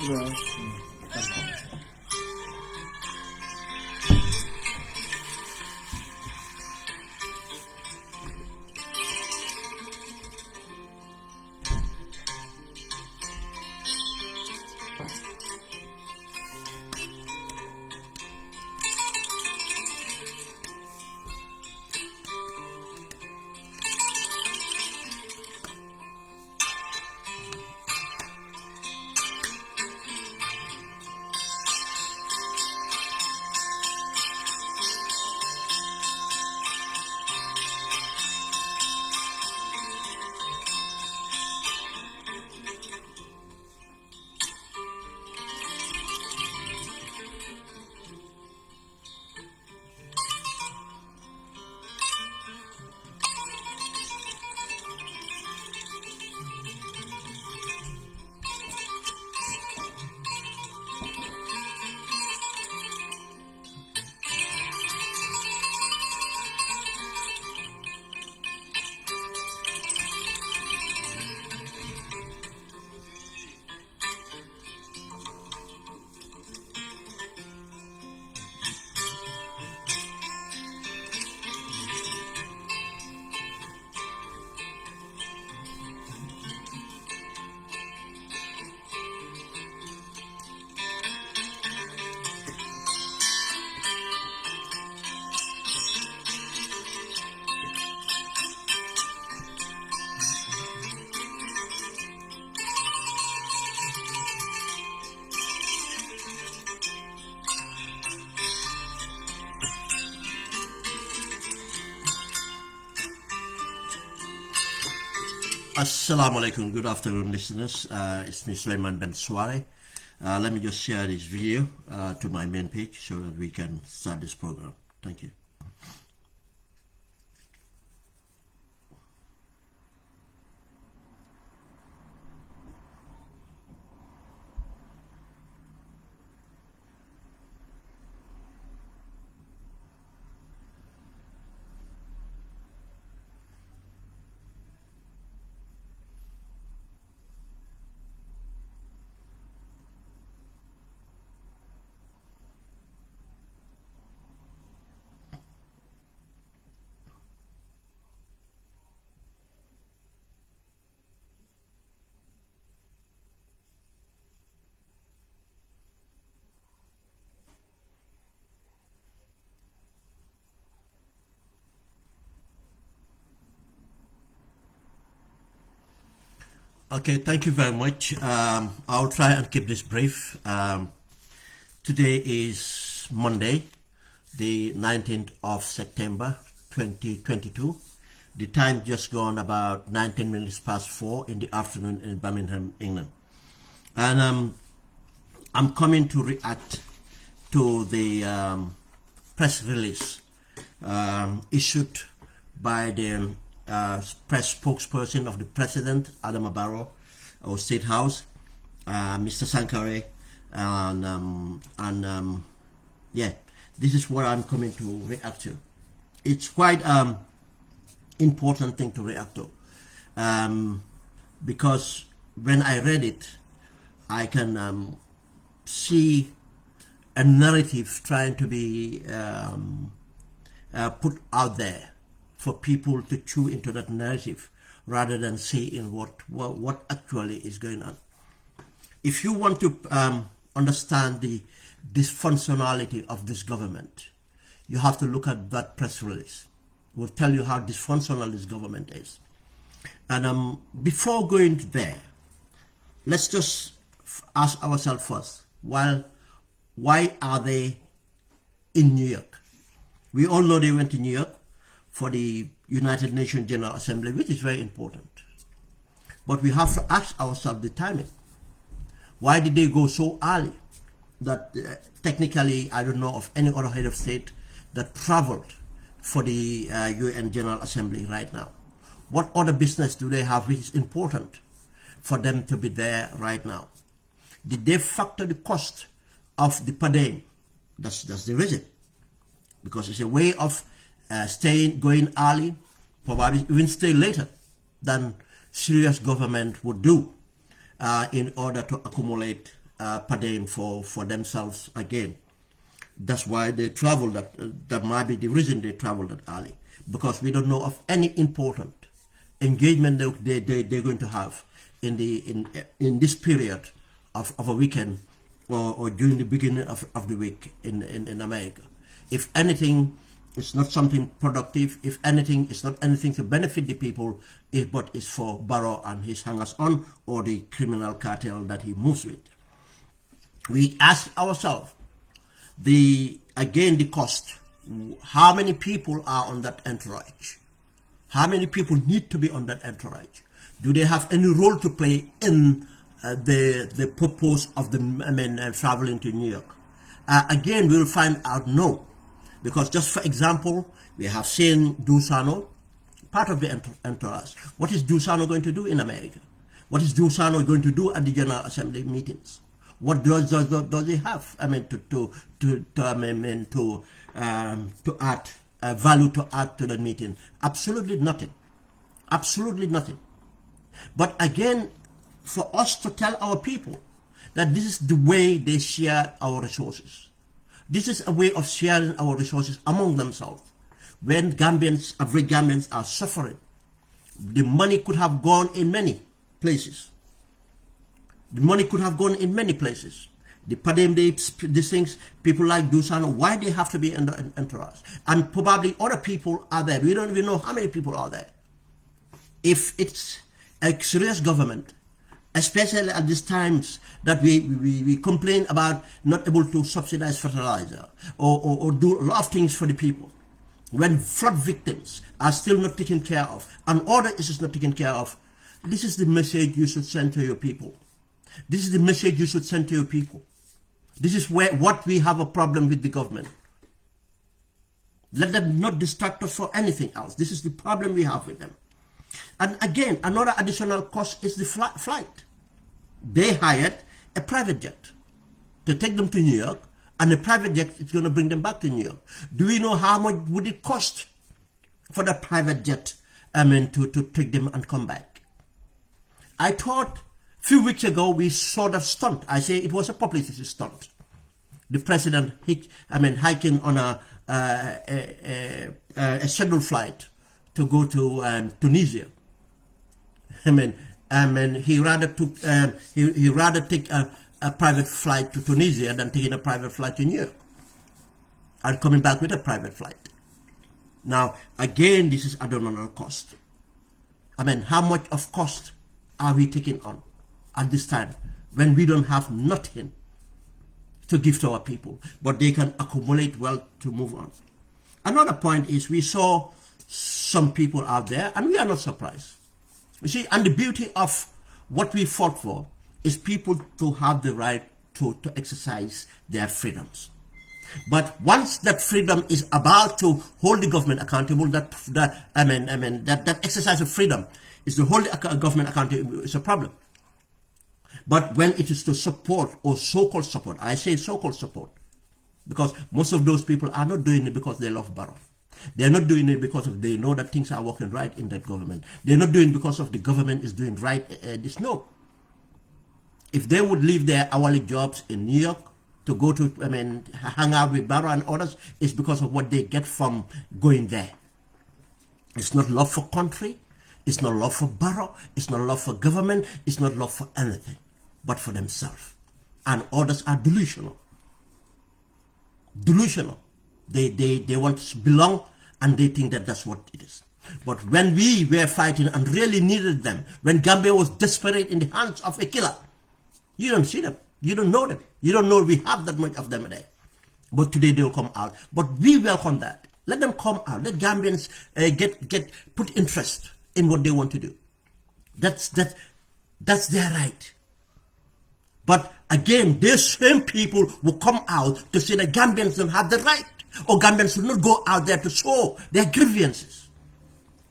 Well, Assalamu alaikum, good afternoon listeners. It's me Sulaiman Ben Sware. Let me just share this video to my main page so that we can start this program. Thank you. Okay, thank you very much. I'll try and keep this brief. Today is Monday, the 19th of September 2022. The time just gone about 19 minutes past 4 in the afternoon in Birmingham, England. And I'm coming to react to the press release issued by the press spokesperson of the president, Adama Barrow, or State House, Mr. Sankare, and yeah, this is what I'm coming to react to. It's quite important thing to react to, because when I read it, I can see a narrative trying to be put out there for people to chew into that narrative rather than seeing what actually is going on. If you want to understand the dysfunctionality of this government, you have to look at that press release. It will tell you how dysfunctional this government is. And before going there, let's just ask ourselves first, why are they in New York? We all know they went to New York for the United Nations General Assembly, which is very important. But we have to ask ourselves the timing. Why did they go so early that technically I don't know of any other head of state that traveled for the UN General Assembly right now? What other business do they have which is important for them to be there right now? Did they factor the cost of the per diem? That's the reason. Because it's a way of going early, probably even stay later than serious government would do. in order to accumulate per diem for themselves again. That's why they travel that might be the reason they travel that early, because we don't know of any important engagement they're going to have in this period of a weekend or during the beginning of the week in America. If anything, it's not something productive. If anything, it's not anything to benefit the people, but it's for Barrow and his hangers-on or the criminal cartel that he moves with. We ask ourselves, the cost. How many people are on that entourage? How many people need to be on that entourage? Do they have any role to play in the purpose of traveling to New York? Again, we'll find out no. Because just for example, we have seen Dusano, part of the entourage. What is Dusano going to do in America? What is Dusano going to do at the General Assembly meetings? What does he have? To add value to add to the meeting? Absolutely nothing. Absolutely nothing. But again, for us to tell our people that this is the way they share our resources. This is a way of sharing our resources among themselves. When Gambians, average Gambians are suffering, the money could have gone in many places. The money could have gone in many places. The Padem, these things, people like Dusano, why they have to be in the entourage? And probably other people are there. We don't even know how many people are there. If it's a serious government, especially at these times that we complain about not able to subsidize fertilizer or do a lot of things for the people, when flood victims are still not taken care of and other issues not taken care of, this is the message you should send to your people. This is the message you should send to your people. This is what we have a problem with the government. Let them not distract us for anything else. This is the problem we have with them. And again, another additional cost is the flight. They hired a private jet to take them to New York, and the private jet is going to bring them back to New York. Do we know how much would it cost for the private jet, to take them and come back? I thought a few weeks ago we saw that stunt. I say it was a publicity stunt. The president, hiking on a scheduled flight to go to Tunisia. He rather take a private flight to Tunisia than taking a private flight to New York and coming back with a private flight. Now, again, this is additional cost. How much of cost are we taking on at this time when we don't have nothing to give to our people, but they can accumulate wealth to move on? Another point is we saw some people out there, and we are not surprised. You see, and the beauty of what we fought for is people to have the right to exercise their freedoms. But once that freedom is about to hold the government accountable, that exercise of freedom is to hold the government accountable, is a problem. But when it is to support or so-called support, I say so-called support, because most of those people are not doing it because they love Barrow. They're not doing it because they know that things are working right in that government. They're not doing it because of the government is doing right. No. If they would leave their hourly jobs in New York to go to, hang out with Barrow and others, it's because of what they get from going there. It's not love for country. It's not love for Barrow. It's not love for government. It's not love for anything, but for themselves. And others are delusional. Delusional. They want to belong, and they think that that's what it is. But when we were fighting and really needed them, when Gambia was desperate in the hands of a killer, you don't see them. You don't know them. You don't know we have that much of them there. But today they'll come out. But we welcome that. Let them come out. Let Gambians put interest in what they want to do. That's their right. But again, these same people will come out to say that Gambians don't have the right, or Gambians should not go out there to show their grievances.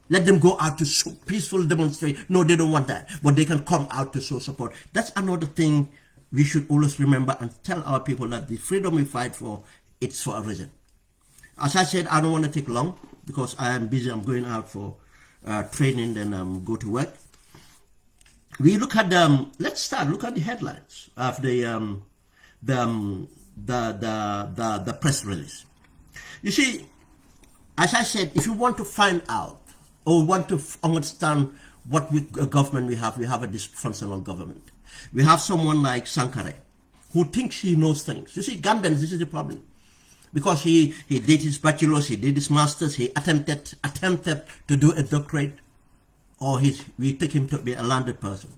Let them go out to show peaceful demonstrate. No, they don't want that. But they can come out to show support. That's another thing we should always remember and tell our people, that the freedom we fight for, it's for a reason. As I said, I don't want to take long because I am busy. I'm going out for training, then go to work. we look at let's look at the headlines of the press release. You see, as I said, if you want to find out or want to understand what government we have a dysfunctional government. We have someone like Sankare who thinks he knows things. You see, Gambians, this is the problem. Because he did his bachelor's, he did his master's, he attempted to do a doctorate, or we take him to be a landed person.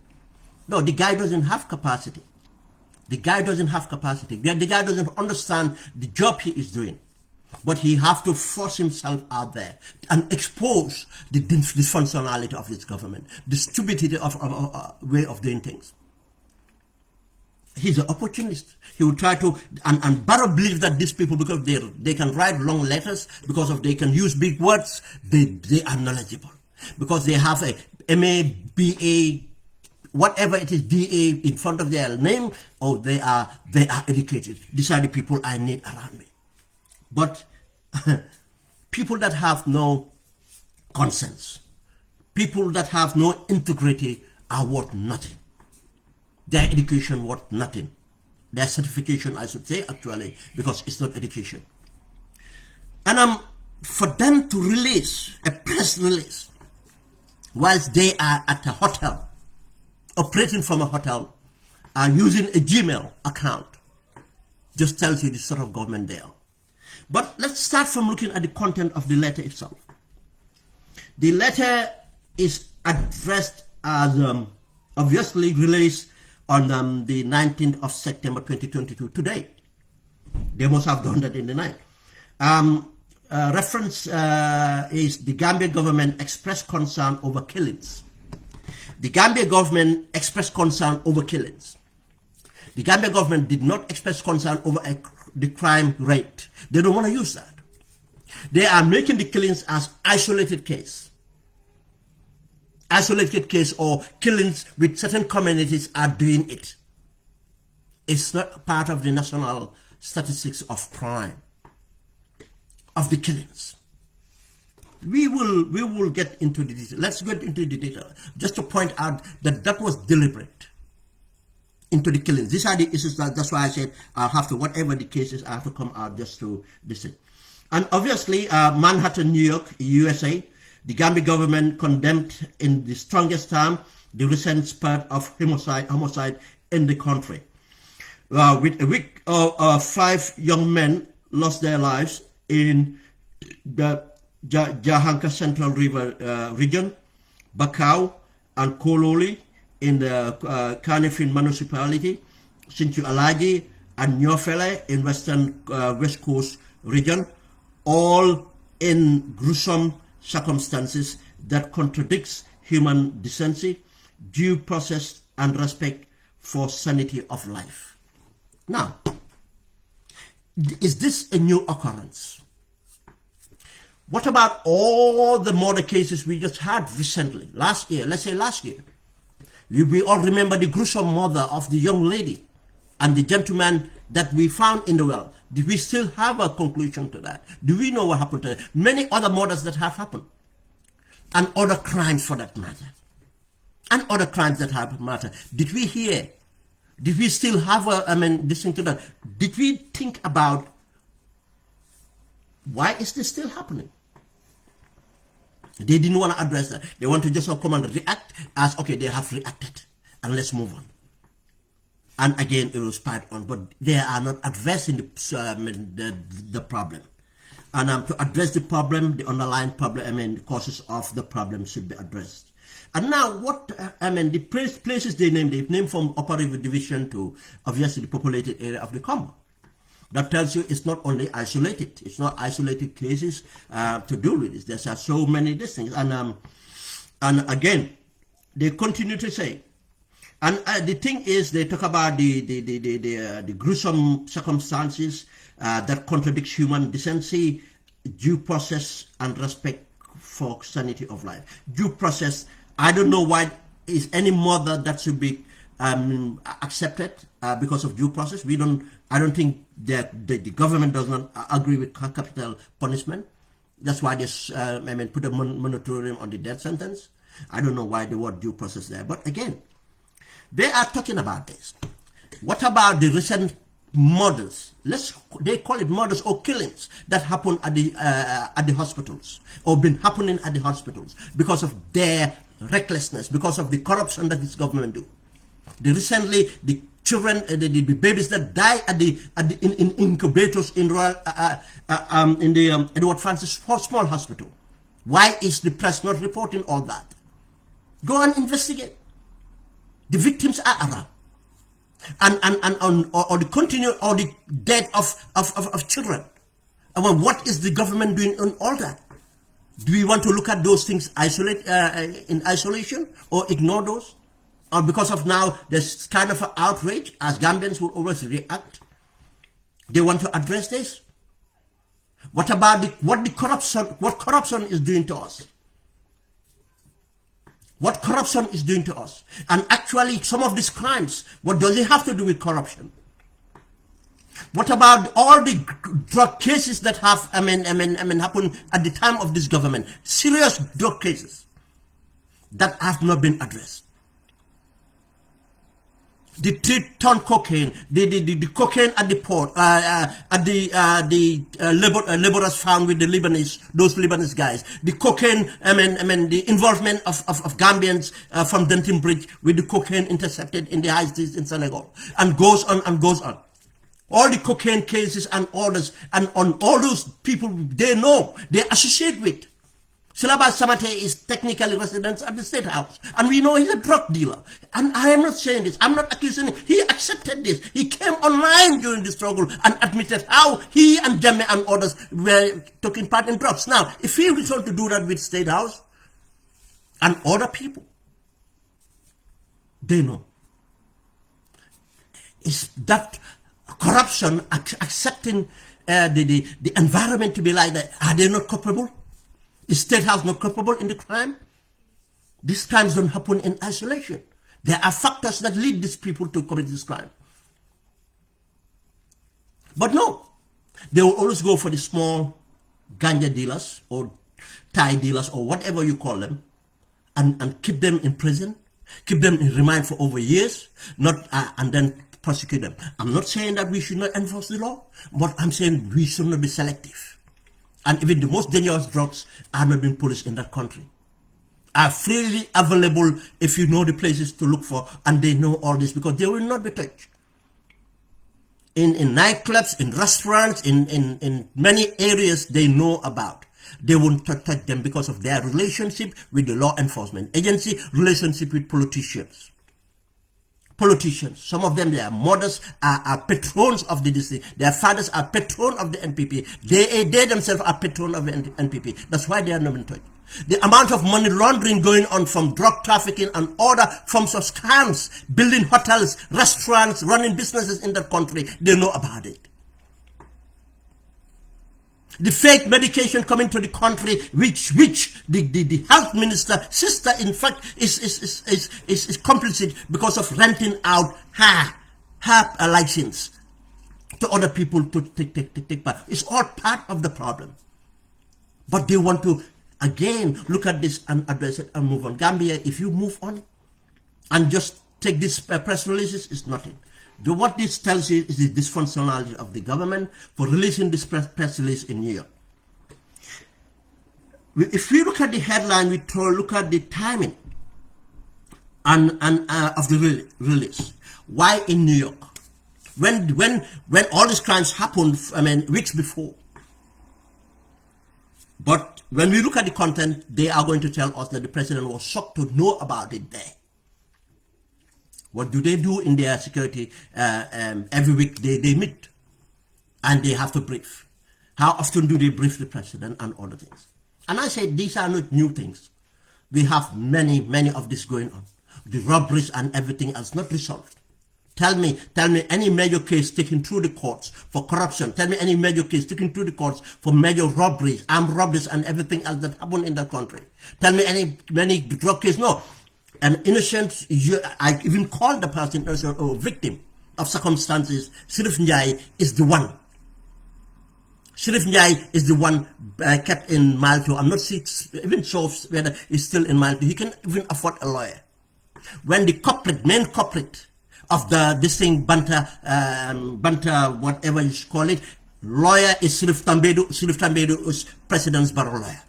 No, the guy doesn't have capacity. The guy doesn't have capacity. The guy doesn't understand the job he is doing. But he has to force himself out there and expose the dysfunctionality of this government, the stupidity of way of doing things. He's an opportunist. He will try to, and Barrow believes that these people, because they can write long letters, because of they can use big words, they are knowledgeable. Because they have a MA, BA, whatever it is, DA in front of their name, or they are educated. These are the people I need around me. But people that have no conscience, people that have no integrity are worth nothing. Their education worth nothing. Their certification, I should say, actually, because it's not education. And for them to release a press release whilst they are at a hotel, operating from a hotel, and using a Gmail account, just tells you the sort of government they are. But let's start from looking at the content of the letter itself. The letter is addressed as obviously released on the 19th of September 2022, today. They must have done that in the night. Reference is the Gambia government expressed concern over killings. The Gambia government expressed concern over killings. The Gambia government did not express concern over the crime rate. They don't want to use that. They are making the killings as isolated case. Isolated case, or killings with certain communities are doing it. It's not part of the national statistics of crime, of the killings. We will get into the detail. Let's get into the detail. Just to point out that that was deliberate. Into the killings. These are the issues. That's why I said I'll have to, whatever the cases, I have to come out just to listen. And obviously, Manhattan, New York, USA, the Gambia government condemned in the strongest term the recent spurt of homicide in the country. With a week, 5 young men lost their lives in the Jahanka Central River region, Bakau and Kololi in the Kanifing municipality, Sintu Alagi and Nyofele in West Coast region, all in gruesome circumstances that contradicts human decency, due process and respect for sanity of life. Now, is this a new occurrence? What about all the murder cases we just had recently, last year, let's say last year? We all remember the gruesome murder of the young lady and the gentleman that we found in the well. Do we still have a conclusion to that? Do we know what happened to that? Many other murders that have happened. And other crimes for that matter. And other crimes that have matter. Did we hear? Did we still have this thing to that? Did we think about why is this still happening? They didn't want to address that. They want to just come and react as, okay, they have reacted and let's move on. And again, it was part on, but they are not addressing the problem. And to address the problem, the underlying problem, the causes of the problem should be addressed. And now, the places they named from Upper River Division to obviously the populated area of the Congo. That tells you it's not only isolated. It's not isolated cases to do with this. There's so many these things. And again, they continue to say, and the thing is, they talk about the gruesome circumstances that contradicts human decency, due process, and respect for sanity of life. Due process, I don't know why is any murder that should be accepted because of due process. I don't think that the government does not agree with capital punishment. That's why they put a moratorium on the death sentence. I don't know why the word due process there. But again, They are talking about this. What about the recent murders? They call it murders or killings that happen at the hospitals, or been happening at the hospitals because of their recklessness, because of the corruption that this government do. The children, the babies that die in incubators in Royal in the Edward Francis Small Hospital. Why is the press not reporting all that? Go and investigate. The victims are around, or the death of children. Well, what is the government doing on all that? Do we want to look at those things in isolation, or ignore those? Or because of now there's kind of an outrage, as Gambians will always react, they want to address this? What about what corruption is doing to us? What corruption is doing to us? And actually, some of these crimes, what does it have to do with corruption? What about all the drug cases that have happened at the time of this government? Serious drug cases that have not been addressed. The 3-ton cocaine, the cocaine at the port, laborers found with the those Lebanese guys, the cocaine, the involvement of Gambians from Denton Bridge with the cocaine intercepted in the high seas in Senegal, and goes on and goes on. All the cocaine cases and orders, and on all those people they know, they associate with. Silabas Samate is technically resident at the State House, and we know he's a drug dealer. And I am not saying this, I'm not accusing him. He accepted this. He came online during the struggle and admitted how he and Jammeh and others were taking part in drugs. Now, if he returned to do that with State House and other people, they know. Is that corruption, accepting the environment to be like that? Are they not culpable? Is State House not culpable in the crime? These crimes don't happen in isolation. There are factors that lead these people to commit this crime. But no, they will always go for the small ganja dealers or Thai dealers or whatever you call them, and keep them in prison, keep them in remand for over years, and then prosecute them. I'm not saying that we should not enforce the law, but I'm saying we should not be selective. And even the most dangerous drugs are not being policed in that country. Are freely available if you know the places to look for, and they know all this, because they will not be touched. In nightclubs, in restaurants, in many areas they know about. They won't touch them because of their relationship with the law enforcement agency, relationship with politicians. Some of them, their mothers are patrons of the district. Their fathers are patrons of the NPP. They themselves are patrons of the NPP. That's why they are not in touch. The amount of money laundering going on from drug trafficking and other forms of scams, building hotels, restaurants, running businesses in the country, they know about it. The fake medication coming to the country, which the health minister sister, in fact, is complicit because of renting out her license to other people to take part. It's all part of the problem. But they want to again look at this and address it and move on. Gambia, if you move on and just take these press releases, it's nothing. What this tells you is the dysfunctionality of the government for releasing this press release in New York. If we look at the headline, we look at the timing and of the release. Why in New York? When all these crimes happened, weeks before. But when we look at the content, they are going to tell us that the president was shocked to know about it there. What do they do in their security? Every week they meet and they have to brief. How often do they brief the president and other things? And I say these are not new things. We have many of this going on. The robberies and everything else not resolved. Tell me any major case taken through the courts for corruption. Tell me any major case taken through the courts for major robberies, armed robberies and everything else that happened in that country. Tell me many drug cases. No. An innocent, I even called the person innocent or victim of circumstances. Sheriff Njai is the one. Sheriff Njai is the one kept in Malto. I'm not even sure whether he's still in Malto. He can even afford a lawyer. when the main culprit of this thing, Banta, whatever you call it, lawyer is Sirif Tambedu is President Barrow lawyer.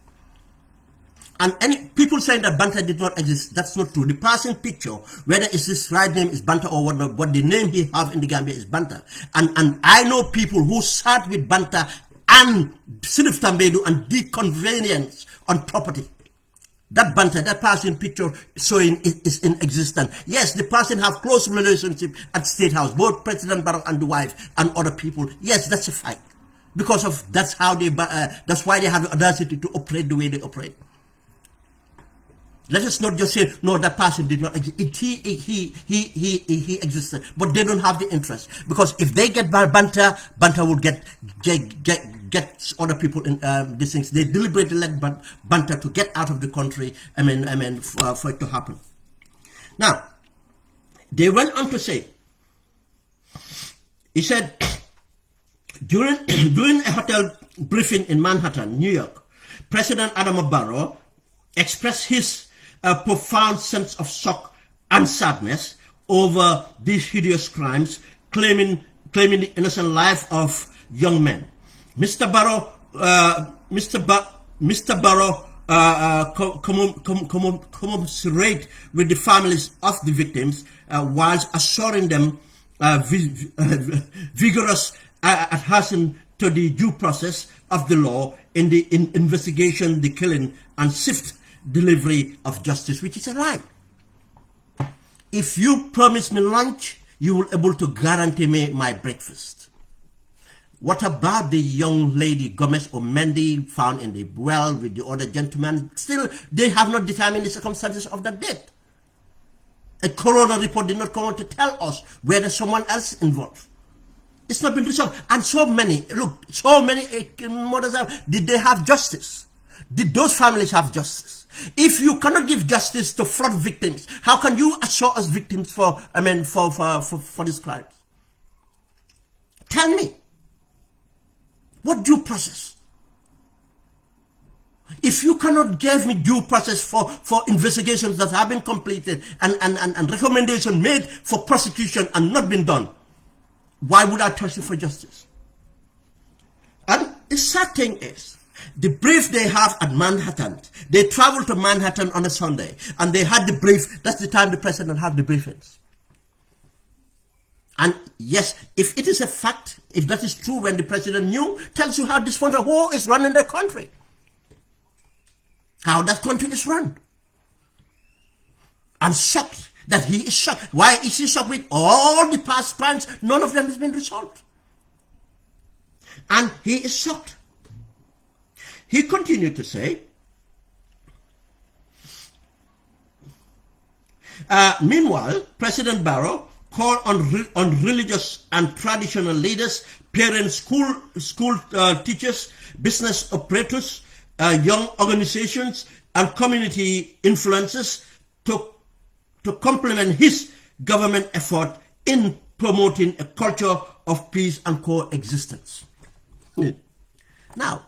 And any people saying that Banta did not exist, that's not true. The passing picture, whether it's his right name is Banta or what the name he have in the Gambia is Banta. And I know people who sat with Banta and Sirif Tambedu and did convenience on property. That Banta, that passing picture showing is in existence. Yes, the person have close relationship at State House, both President Barrow and the wife and other people. Yes, that's a fact. Because of that's how they that's why they have the audacity to operate the way they operate. Let us not just say no, that person did not exist. He existed, but they don't have the interest, because if they get Banta would get other people in these things. They deliberately let Banta to get out of the country. For it to happen. Now, they went on to say, he said during a hotel briefing in Manhattan, New York, President Adama Barrow expressed his profound sense of shock and sadness over these hideous crimes, claiming the innocent life of young men. Mr. Barrow commiserate with the families of the victims, whilst assuring them vigorous adherence to the due process of the law in the investigation, the killing, and swift delivery of justice, which is a lie. If you promise me lunch, you will be able to guarantee me my breakfast. What about the young lady Gomez Omendi found in the well with the other gentleman? Still, they have not determined the circumstances of that death. A coroner report did not come out to tell us whether someone else involved. It's not been resolved. And so many mothers did they have justice? Did those families have justice? If you cannot give justice to flood victims, how can you assure us victims for these crimes? Tell me. What due process? If you cannot give me due process for investigations that have been completed and recommendation made for prosecution and not been done, why would I trust you for justice? And the sad thing is, the brief they have at Manhattan, they traveled to Manhattan on a Sunday, and they had the brief. That's the time the president had the briefings. And yes, if it is a fact, if that is true, when the president knew, tells you how dysfunctional, who is running the country, how that country is run. I'm shocked that he is shocked. Why is he shocked? With all the past crimes, none of them has been resolved. And he is shocked. He continued to say, meanwhile, President Barrow called on religious and traditional leaders, parents, school teachers, business operators, young organizations, and community influencers to complement his government effort in promoting a culture of peace and coexistence. Now,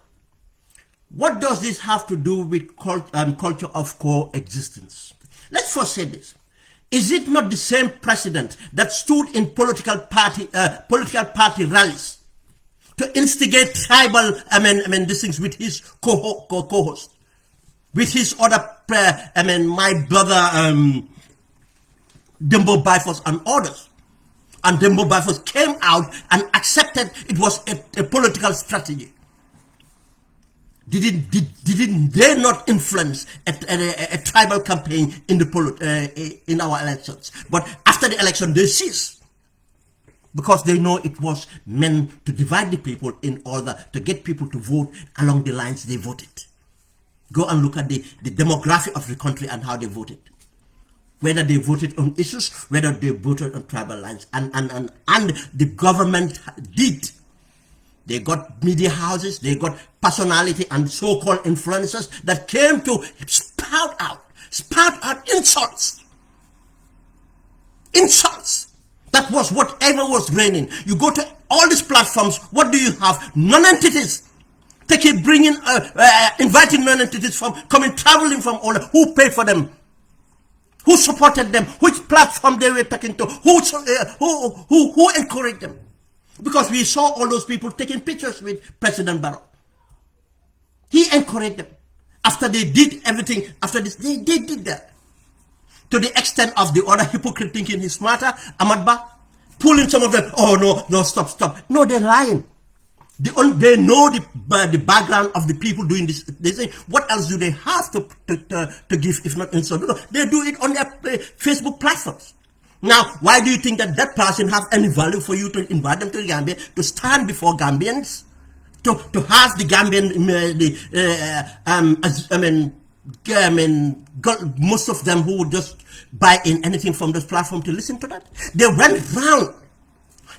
what does this have to do with culture of coexistence? Let's first say this. Is it not the same president that stood in political party rallies to instigate tribal these things with his co-host, with his other my brother Dembo Bifos and others? And Dembo Bifos came out and accepted it was a political strategy. Didn't they not influence a tribal campaign in in our elections? But after the election, they ceased, because they know it was meant to divide the people in order to get people to vote along the lines they voted. Go and look at the demographic of the country and how they voted. Whether they voted on issues, whether they voted on tribal lines, and the government did. They got media houses, they got personality and so-called influencers that came to spout out insults. Insults. That was whatever was reigning. You go to all these platforms, what do you have? Non-entities. They keep inviting non-entities from, traveling from all, who paid for them? Who supported them? Which platform they were talking to? Who encouraged them? Because we saw all those people taking pictures with President Barrow. He encouraged them. After they did everything, after this, they did that. To the extent of the other hypocrite thinking he's smarter, Ahmad Ba, pulling some of them, oh no, stop. No, they're lying. They know the background of the people doing this. They say, what else do they have to give if not insult? No, they do it on their Facebook platforms. Now, why do you think that person have any value for you to invite them to the Gambia, to stand before Gambians, to have the Gambian, most of them who would just buy in anything from this platform to listen to that? They went round.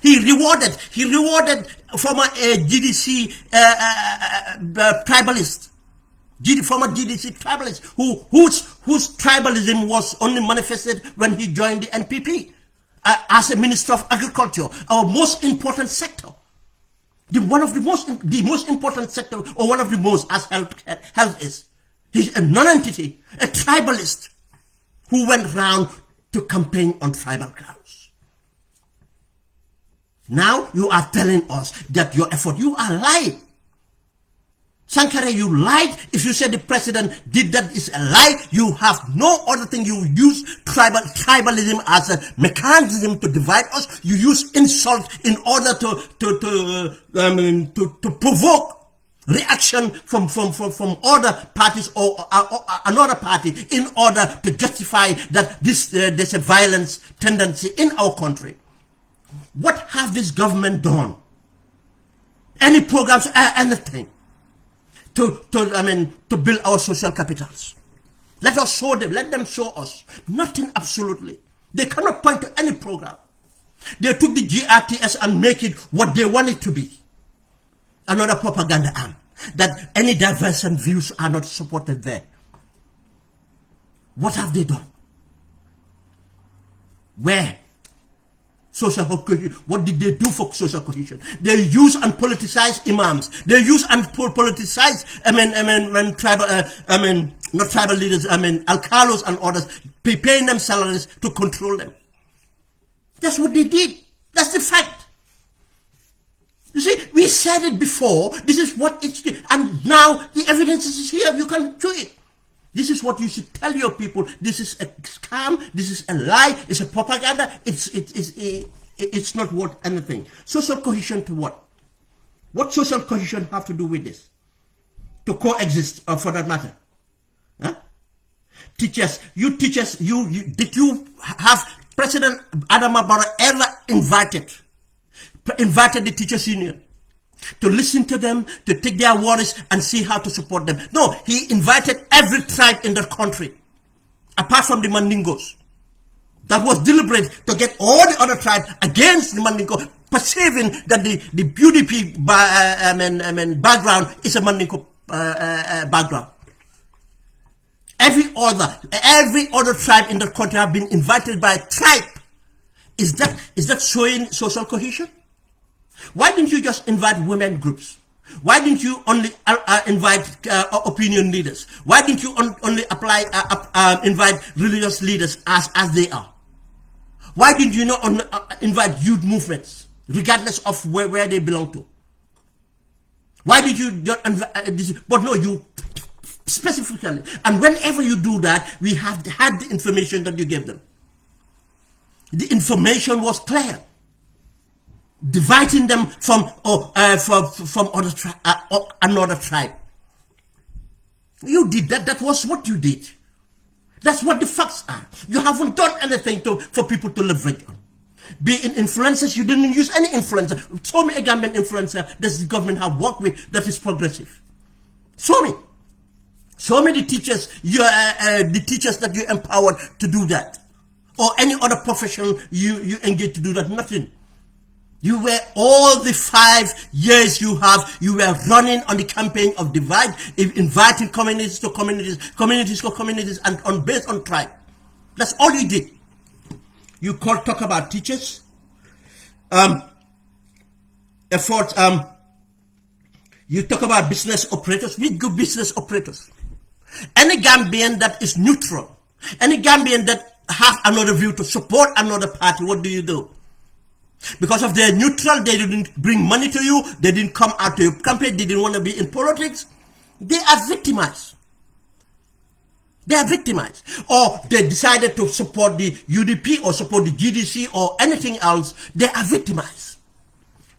He rewarded former GDC tribalist, former GDC tribalist, whose tribalism was only manifested when he joined the NPP as a Minister of Agriculture, our most important sector. The most important sector, or one of the most, as health is. He's a non-entity, a tribalist, who went round to campaign on tribal grounds. Now you are telling us that your effort, you are lying. Sankara, you lied. If you said the president did that, is a lie. You have no other thing. You use tribalism as a mechanism to divide us. You use insult in order to provoke reaction from other parties or another party in order to justify that there's a violence tendency in our country. What have this government done? Any programs, anything to build our social capitals? Let us show them. Let them show us. Nothing, absolutely. They cannot point to any program. They took the GRTS and make it what they want it to be. Another propaganda arm. That any divergent views are not supported there. What have they done? Where? Social cohesion. What did they do for social cohesion? They use and politicize imams. They use and politicize, not tribal leaders, alcalos and others, paying them salaries to control them. That's what they did. That's the fact. You see, we said it before. This is what it's, and now the evidence is here. You can do it. This is what you should tell your people. This is a scam. This is a lie. It's a propaganda. It's not worth anything. Social cohesion to what? What social cohesion have to do with this? To coexist, for that matter. Huh? Teachers, did you have President Adama Barrow ever invited the teachers union to listen to them, to take their worries and see how to support them? No, he invited every tribe in the country, apart from the Mandingos. That was deliberate to get all the other tribes against the Mandingo, perceiving that the UDP background is a Mandingo background. Every other tribe in the country have been invited by a tribe. Is that showing social cohesion? Why didn't you just invite women groups? Why didn't you only invite opinion leaders? Why didn't you only invite religious leaders as they are? Why didn't you not invite youth movements, regardless of where they belong to? Why did you not invite but no, you specifically. And whenever you do that, we have had the information that you gave them. The information was clear. Dividing them from another tribe. You did that. That was what you did. That's what the facts are. You haven't done anything for people to leverage on. Be it influencers, you didn't use any influencer. Show me a Gambian influencer that the government have worked with that is progressive. Show me. Show me the teachers, the teachers that you empowered to do that. Or any other profession you engage to do that. Nothing. You were, all the 5 years you were running on the campaign of divide, inviting communities to communities, communities to communities, and based on tribe. That's all you did. You talk about teachers, efforts, you talk about business operators. We good business operators. Any Gambian that is neutral, any Gambian that have another view, to support another party, what do? Because of their neutral, they didn't bring money to you, they didn't come out to your campaign, they didn't want to be in politics. They are victimized. They are victimized. Or they decided to support the UDP or support the GDC or anything else. They are victimized.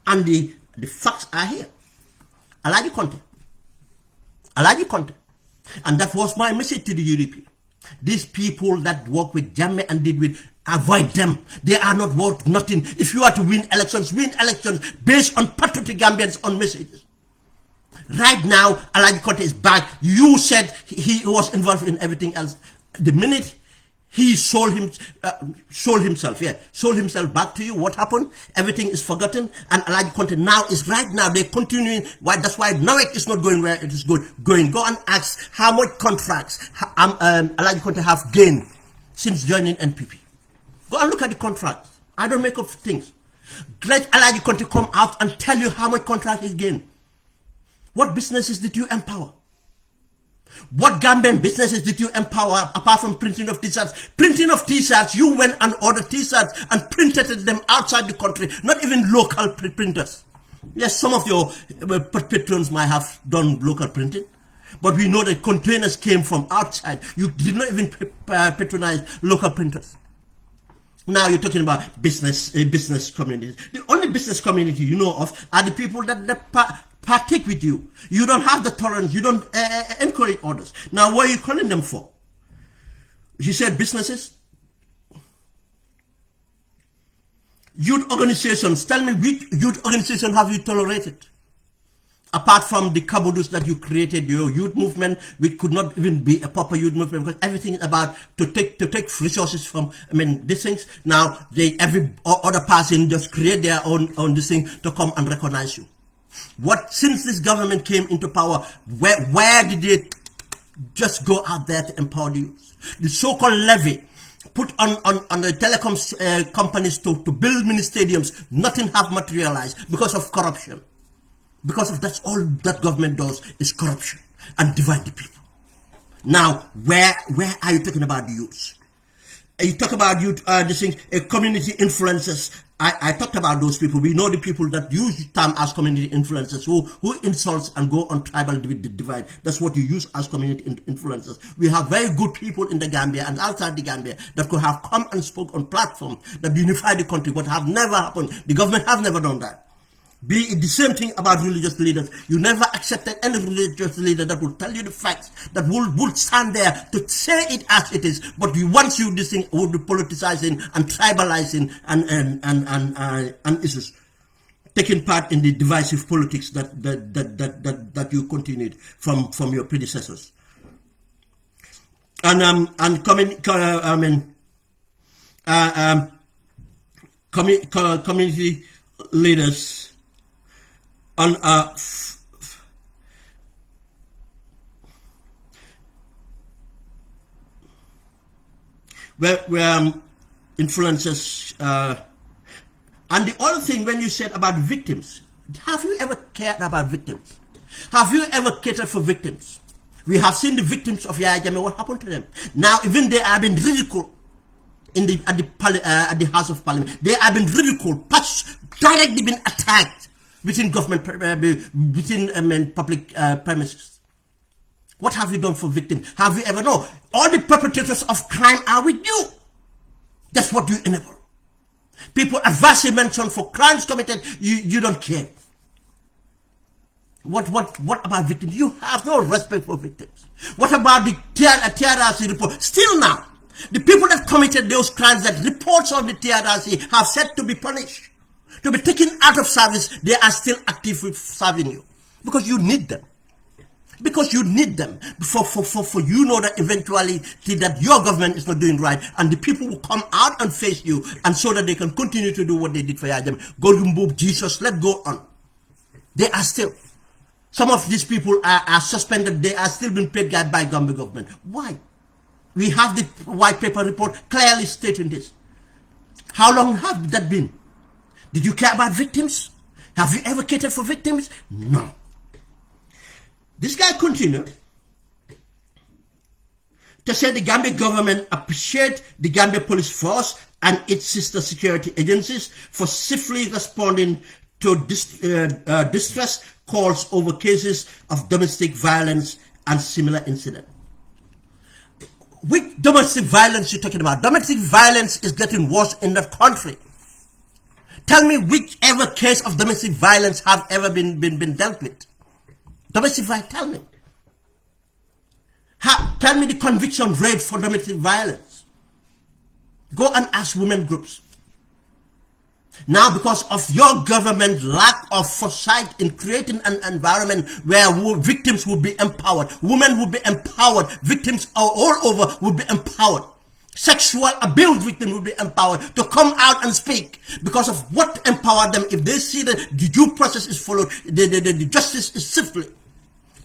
And the facts are here. Alhaji Konte. Alhaji Konte. And that was my message to the UDP. These people that work with Jammeh and did with, avoid them. They are not worth nothing. If you are to win elections based on patriotic Gambians on messages. Right now, Alhaji Konte is back. You said he was involved in everything else. The minute he sold himself back to you, what happened? Everything is forgotten. And Alhaji Konte now is right now, they're continuing. Why? That's why NOEC is not going where it is going. Go and ask how much contracts Alhaji Konte have gained since joining NPP. Go and look at the contracts. I don't make up things. Let Alhaji Konte come out and tell you how much contract he's gained. What businesses did you empower? What Gambian businesses did you empower apart from printing of t-shirts? Printing of t-shirts, you went and ordered t-shirts and printed them outside the country, not even local printers. Yes, some of your patrons might have done local printing, but we know that containers came from outside. You did not even patronize local printers. Now you're talking about business communities. The only business community you know of are the people that partake with you. You don't have the tolerance. You don't encourage others. Now, what are you calling them for? He said businesses. Youth organizations. Tell me, which youth organization have you tolerated? Apart from the kabudus that you created, your youth movement, which could not even be a proper youth movement, because everything is about to take resources from, these things. Now, every other person just create their own this thing to come and recognize you. What, since this government came into power, where did they just go out there to empower the youth? The so-called levy put on the telecom companies to build mini stadiums, nothing have materialized because of corruption. Because of that's all that government does is corruption and divide the people. Now, where are you talking about the youth? You talk about youth, this thing, community influencers. I talked about those people. We know the people that use the term as community influencers, who insults and go on tribal divide. That's what you use as community influencers. We have very good people in the Gambia and outside the Gambia that could have come and spoke on platforms that unify the country, but have never happened. The government have never done that. Be it the same thing about religious leaders. You never accepted any religious leader that will tell you the facts, that will stand there to say it as it is. But once you this thing will be politicizing and tribalizing and issues, taking part in the divisive politics that you continued from your predecessors. And community leaders. On where influencers and the other thing, when you said about victims, have you ever cared about victims? Have you ever catered for victims? We have seen the victims of Yahya Jammeh. What happened to them? Now even they have been ridiculed at the House of Parliament. They have been ridiculed, directly been attacked within government, within public premises. What have you done for victims? Have you ever known? All the perpetrators of crime are with you. That's what you enable. People adversely mentioned for crimes committed, you don't care. What about victims? You have no respect for victims. What about the TRRC report? Still now, the people that committed those crimes, that reports on the TRRC have said to be punished, to be taken out of service, they are still active with serving you. Because you need them. Because you need them. For you know that eventually that your government is not doing right, and the people will come out and face you, and so that they can continue to do what they did for Yahya Jammeh. Golden Book, Jesus, let's go on. They are still. Some of these people are suspended. They are still being paid by Gambia government. Why? We have the white paper report clearly stating this. How long have that been? Did you care about victims? Have you ever catered for victims? No. This guy continued to say the Gambia government appreciate the Gambia Police Force and its sister security agencies for swiftly responding to distress calls over cases of domestic violence and similar incidents. Which domestic violence you're talking about? Domestic violence is getting worse in the country. Tell me whichever case of domestic violence have ever been dealt with. Domestic violence, tell me. Tell me the conviction rate for domestic violence. Go and ask women groups. Now, because of your government lack of foresight in creating an environment where victims will be empowered, women will be empowered, victims all over will be empowered, sexual abuse victims will be empowered to come out and speak because of what empowered them. If they see that the due process is followed, the justice is swiftly.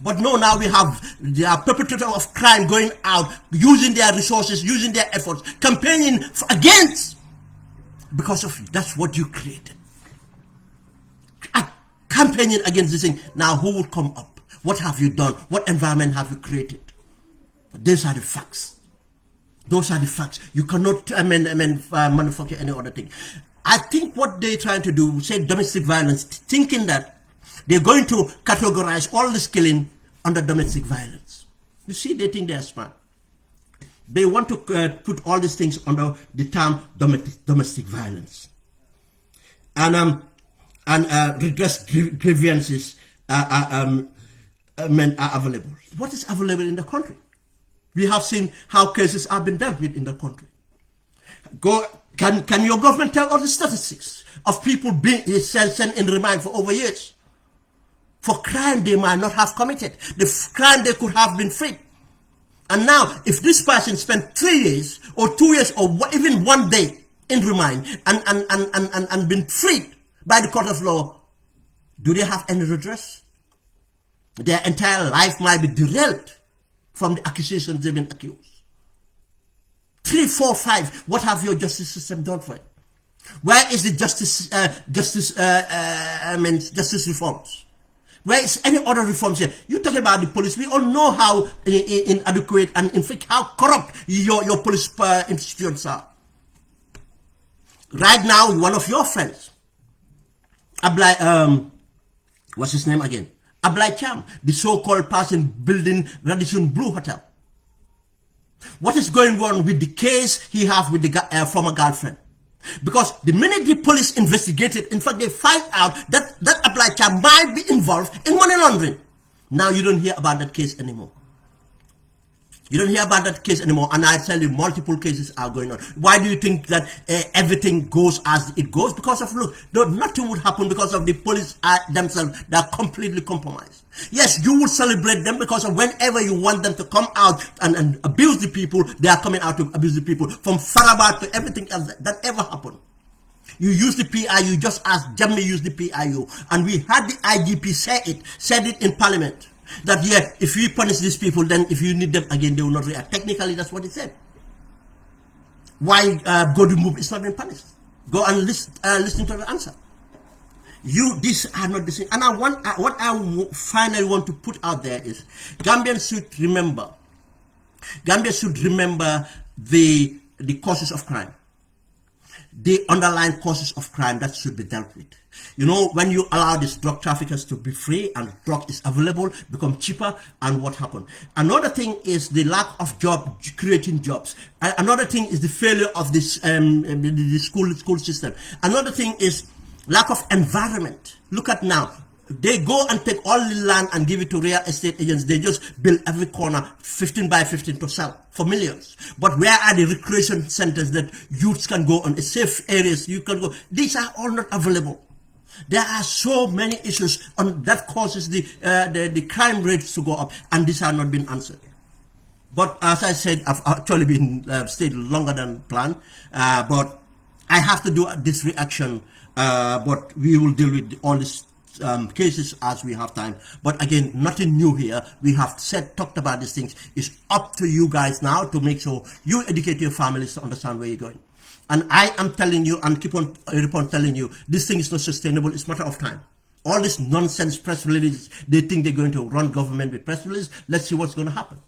But no, now we have the perpetrator of crime going out, using their resources, using their efforts, campaigning against. Because of that's what you created. Campaigning against this thing. Now who will come up? What have you done? What environment have you created? These are the facts. Those are the facts. You cannot manufacture any other thing. I think what they're trying to do, say domestic violence, thinking that they're going to categorize all this killing under domestic violence. You see, they think they're smart. They want to put all these things under the term domestic violence, and redress grievances are available. What is available in the country? We have seen how cases have been dealt with in the country. Can your government tell all the statistics of people being sent in remand for over years for crime they might not have committed, the crime they could have been freed? And now, if this person spent 3 years or 2 years or even 1 day in remand and been freed by the court of law, do they have any redress? Their entire life might be derailed from the accusations they've been accused. 3, 4, 5. What have your justice system done for it? Where is the justice reforms? Where is any other reforms here? You're talking about the police. We all know how inadequate and in fact how corrupt your police institutions are. Right now, one of your friends, Ablai, what's his name again? Ablai Cham, the so-called person building Radisson Blue Hotel. What is going on with the case he has with the former girlfriend? Because the minute the police investigated, in fact, they find out that Ablai Cham might be involved in money laundering. Now you don't hear about that case anymore. You don't hear about that case anymore, and I tell you, multiple cases are going on. Why do you think that everything goes as it goes? Because of, look, nothing would happen because of the police themselves. They are completely compromised. Yes, you will celebrate them because of whenever you want them to come out and abuse the people, they are coming out to abuse the people. From Faraba to everything else that ever happened. You use the PIU just as Germany used the PIU. And we had the IGP said it in Parliament. That yeah, if you punish these people, then if you need them again, they will not react. Technically, that's what it said. Why Godwin Move is not being punished? Go and listen to the answer. These are not the same. And what I finally want to put out there is, Gambians should remember. Gambia should remember the causes of crime. The underlying causes of crime that should be dealt with. You know, when you allow these drug traffickers to be free and drug is available, become cheaper, and what happened? Another thing is the lack of creating jobs. Another thing is the failure of this the school system. Another thing is lack of environment. Look at now. They go and take all the land and give it to real estate agents. They just build every corner 15 by 15 to sell for millions. But where are the recreation centers that youths can go on, safe areas you can go? These are all not available. There are so many issues that causes the crime rates to go up, and these are not being answered. But as I said, I've actually been stayed longer than planned. But I have to do this reaction. But we will deal with all these cases as we have time. But again, nothing new here. We have talked about these things. It's up to you guys now to make sure you educate your families to understand where you're going. And I am telling you and keep on telling you, this thing is not sustainable. It's a matter of time. All this nonsense press releases, they think they're going to run government with press releases. Let's see what's going to happen.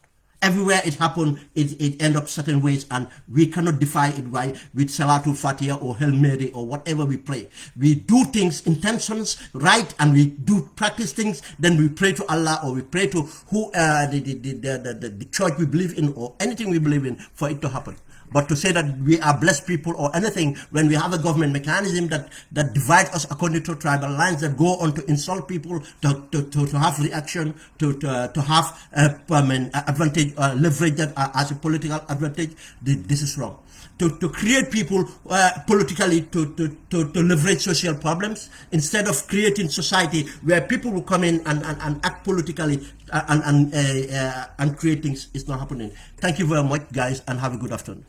Everywhere it happened, it end up certain ways, and we cannot defy it by with Salatul Fatiha or Hail Mary or whatever we pray. We do things, intentions right, and we do practice things. Then we pray to Allah, or we pray to who the church we believe in, or anything we believe in, for it to happen. But to say that we are blessed people or anything, when we have a government mechanism that divides us according to tribal lines, that go on to insult people, to have reaction, to have advantage, leverage that as a political advantage, this is wrong. To create people politically to leverage social problems, instead of creating society where people will come in and act politically and create things, is not happening. Thank you very much, guys, and have a good afternoon.